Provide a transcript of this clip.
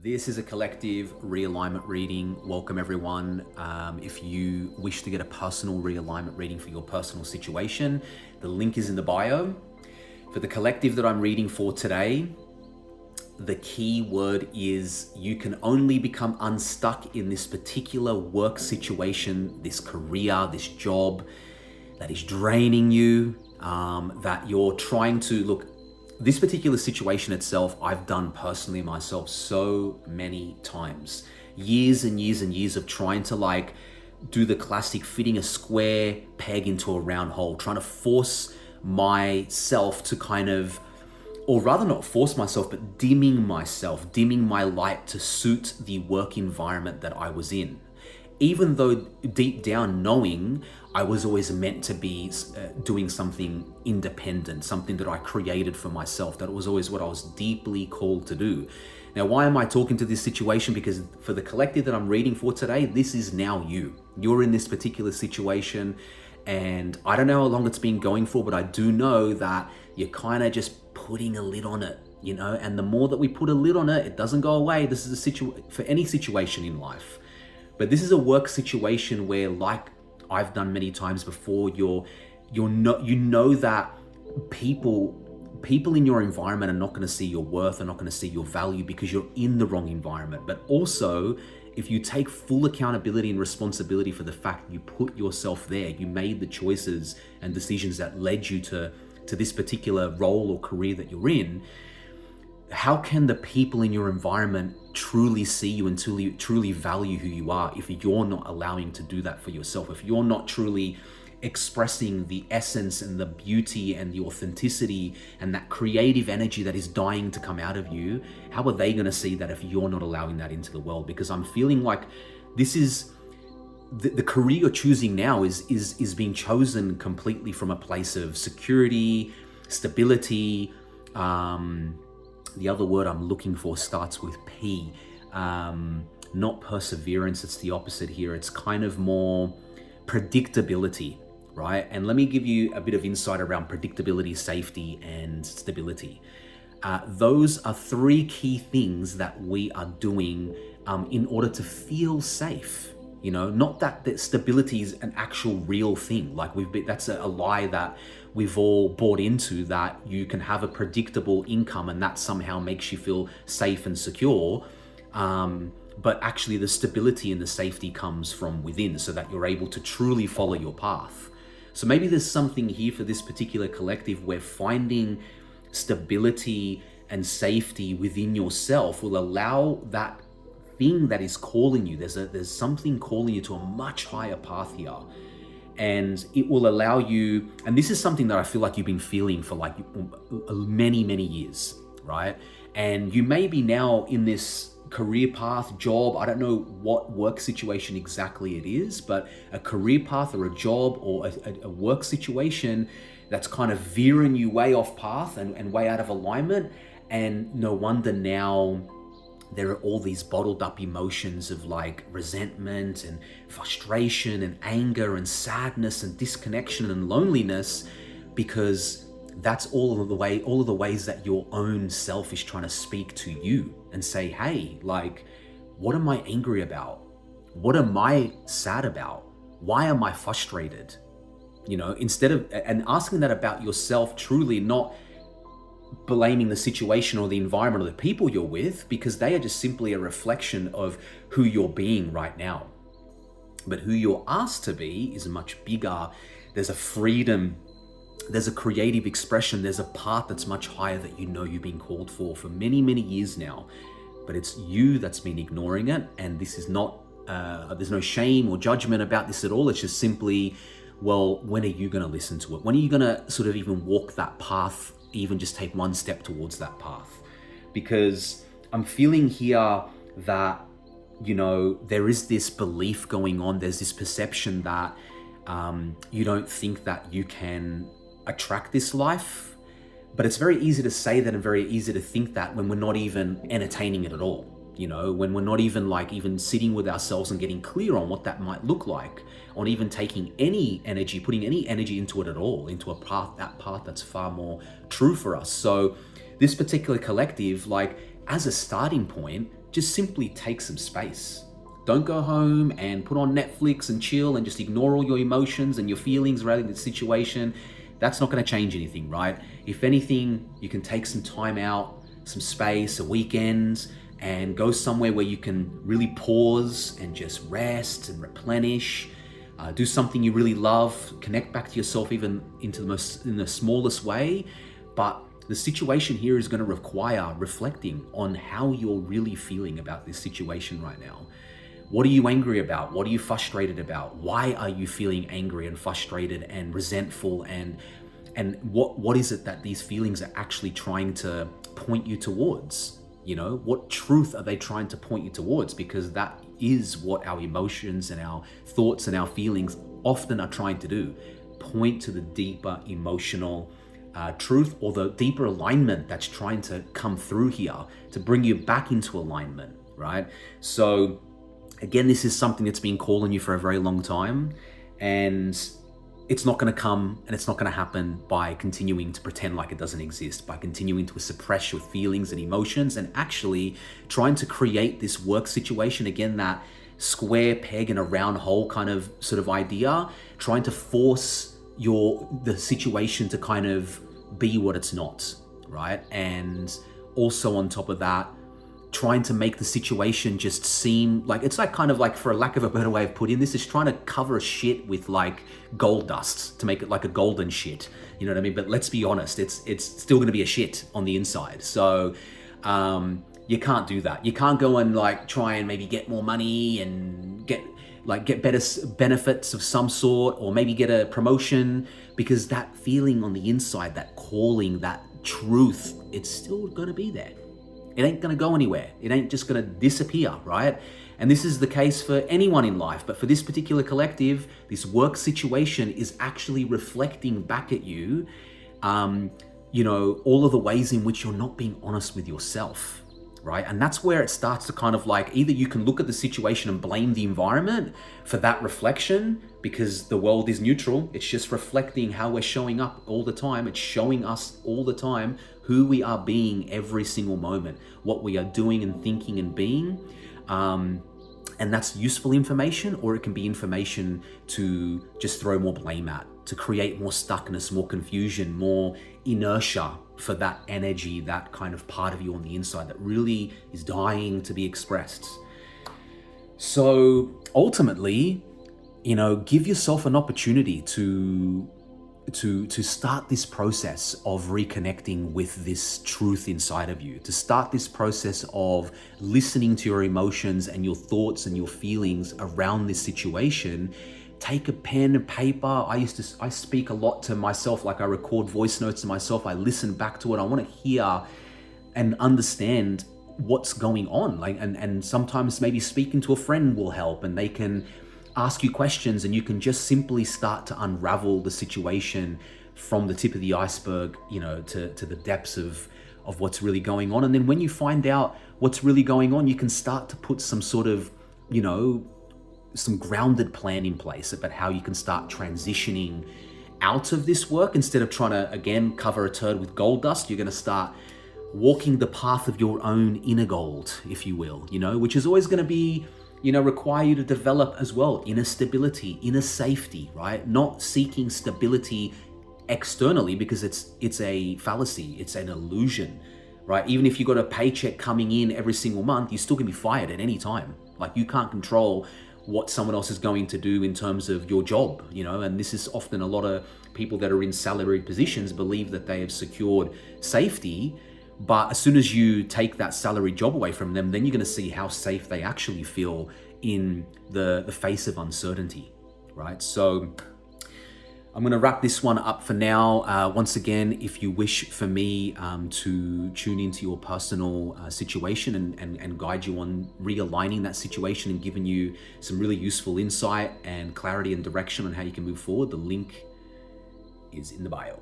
This is a collective realignment reading. Welcome, everyone. If you wish to get a personal realignment reading for your personal situation, the link is in the bio. For the collective that I'm reading for today, the key word is you can only become unstuck in this particular work situation, this career, this job that is draining you, that you're trying to look. This particular situation itself, I've done personally myself so many times. Years and years and years of trying to do the classic fitting a square peg into a round hole, trying to force myself to or rather not force myself, but dimming my light to suit the work environment that I was in. Even though deep down knowing I was always meant to be doing something independent, something that I created for myself, that was always what I was deeply called to do. Now, why am I talking to this situation? Because for the collective that I'm reading for today, this is now you. You're in this particular situation, and I don't know how long it's been going for, but I do know that you're kind of just putting a lid on it, and the more that we put a lid on it, it doesn't go away. This is for any situation in life. But this is a work situation where, like I've done many times before, you know that people in your environment are not going to see your worth, are not going to see your value because you're in the wrong environment. But also, if you take full accountability and responsibility for the fact you put yourself there, you made the choices and decisions that led you to this particular role or career that you're in, how can the people in your environment truly see you and truly value who you are if you're not allowing to do that for yourself? If you're not truly expressing the essence and the beauty and the authenticity and that creative energy that is dying to come out of you, how are they going to see that if you're not allowing that into the world? Because I'm feeling like this is the career you're choosing now is being chosen completely from a place of security, stability. The other word I'm looking for starts with P. Not perseverance, it's the opposite here. It's kind of more predictability, right? And let me give you a bit of insight around predictability, safety, and stability. Those are three key things that we are doing in order to feel safe. Not that stability is an actual real thing. That's a lie that we've all bought into, that you can have a predictable income and that somehow makes you feel safe and secure. But actually the stability and the safety comes from within, so that you're able to truly follow your path. So maybe there's something here for this particular collective where finding stability and safety within yourself will allow that thing that is calling you. There's something calling you to a much higher path here. And it will allow you, and this is something that I feel like you've been feeling for many, many years, right? And you may be now in this career path, job, I don't know what work situation exactly it is, but a career path or a job or a work situation that's kind of veering you way off path and way out of alignment. And no wonder now there are all these bottled up emotions of resentment and frustration and anger and sadness and disconnection and loneliness, because that's all of the ways that your own self is trying to speak to you and say, hey, what am I angry about? What am I sad about? Why am I frustrated? Instead of, and asking that about yourself, truly not blaming the situation or the environment or the people you're with, because they are just simply a reflection of who you're being right now. But who you're asked to be is much bigger. There's a freedom, there's a creative expression, there's a path that's much higher that you've been called for many, many years now. But it's you that's been ignoring it, and this is not, there's no shame or judgment about this at all. It's just simply, well, when are you going to listen to it? When are you going to sort of even walk that path, even just take one step towards that path? Because I'm feeling here that, there is this belief going on, there's this perception that you don't think that you can attract this life. But it's very easy to say that and very easy to think that when we're not even entertaining it at all. When we're not even sitting with ourselves and getting clear on what that might look like, on even taking any energy, putting any energy into it at all, into that path that's far more true for us. So this particular collective, as a starting point, just simply take some space. Don't go home and put on Netflix and chill and just ignore all your emotions and your feelings relating to the situation. That's not going to change anything, right? If anything, you can take some time out, some space, a weekend, and go somewhere where you can really pause and just rest and replenish. Do something you really love, connect back to yourself even in the smallest way. But the situation here is going to require reflecting on how you're really feeling about this situation right now. What are you angry about? What are you frustrated about? Why are you feeling angry and frustrated and resentful? And what is it that these feelings are actually trying to point you towards? You know, what truth are they trying to point you towards? Because that is what our emotions and our thoughts and our feelings often are trying to do. Point to the deeper emotional truth, or the deeper alignment that's trying to come through here to bring you back into alignment, right? So again, this is something that's been calling you for a very long time, and it's not going to come and it's not going to happen by continuing to pretend like it doesn't exist, by continuing to suppress your feelings and emotions, and actually trying to create this work situation, again, that square peg in a round hole kind of sort of idea, trying to force the situation to kind of be what it's not, right? And also on top of that, trying to make the situation just seem like, it's like kind of like, for a lack of a better way of putting this, is trying to cover a shit with like gold dust to make it like a golden shit, you know what I mean? But let's be honest, it's still going to be a shit on the inside. So you can't do that. You can't go and like try and maybe get more money and get better benefits of some sort, or maybe get a promotion, because that feeling on the inside, that calling, that truth, it's still going to be there. It ain't going to go anywhere. It ain't just going to disappear, right? And this is the case for anyone in life. But for this particular collective, this work situation is actually reflecting back at you, you know, all of the ways in which you're not being honest with yourself, right? And that's where it starts to kind of like, either you can look at the situation and blame the environment for that reflection, because the world is neutral. It's just reflecting how we're showing up all the time. It's showing us all the time who we are being every single moment, what we are doing and thinking and being. And that's useful information, or it can be information to just throw more blame at, to create more stuckness, more confusion, more inertia for that energy, that kind of part of you on the inside that really is dying to be expressed. So ultimately, you know, give yourself an opportunity to start this process of reconnecting with this truth inside of you, to start this process of listening to your emotions and your thoughts and your feelings around this situation. Take a pen and paper. I speak a lot to myself, like I record voice notes to myself. I listen back to it. I want to hear and understand what's going on. Like, and sometimes maybe speaking to a friend will help, and they can ask you questions, and you can just simply start to unravel the situation from the tip of the iceberg, you know, to the depths of what's really going on. And then when you find out what's really going on, you can start to put some sort of, you know, some grounded plan in place about how you can start transitioning out of this work. Instead of trying to, again, cover a turd with gold dust, you're going to start walking the path of your own inner gold, if you will, you know, which is always going to be, you know, require you to develop as well inner stability, inner safety, right? Not seeking stability externally, because it's a fallacy, it's an illusion, right? Even if you got a paycheck coming in every single month, you still can be fired at any time. Like, you can't control what someone else is going to do in terms of your job, you know, and this is often a lot of people that are in salaried positions believe that they have secured safety. But as soon as you take that salary job away from them, then you're going to see how safe they actually feel in the face of uncertainty, right? So I'm going to wrap this one up for now. Once again, if you wish for me to tune into your personal situation and guide you on realigning that situation and giving you some really useful insight and clarity and direction on how you can move forward, the link is in the bio.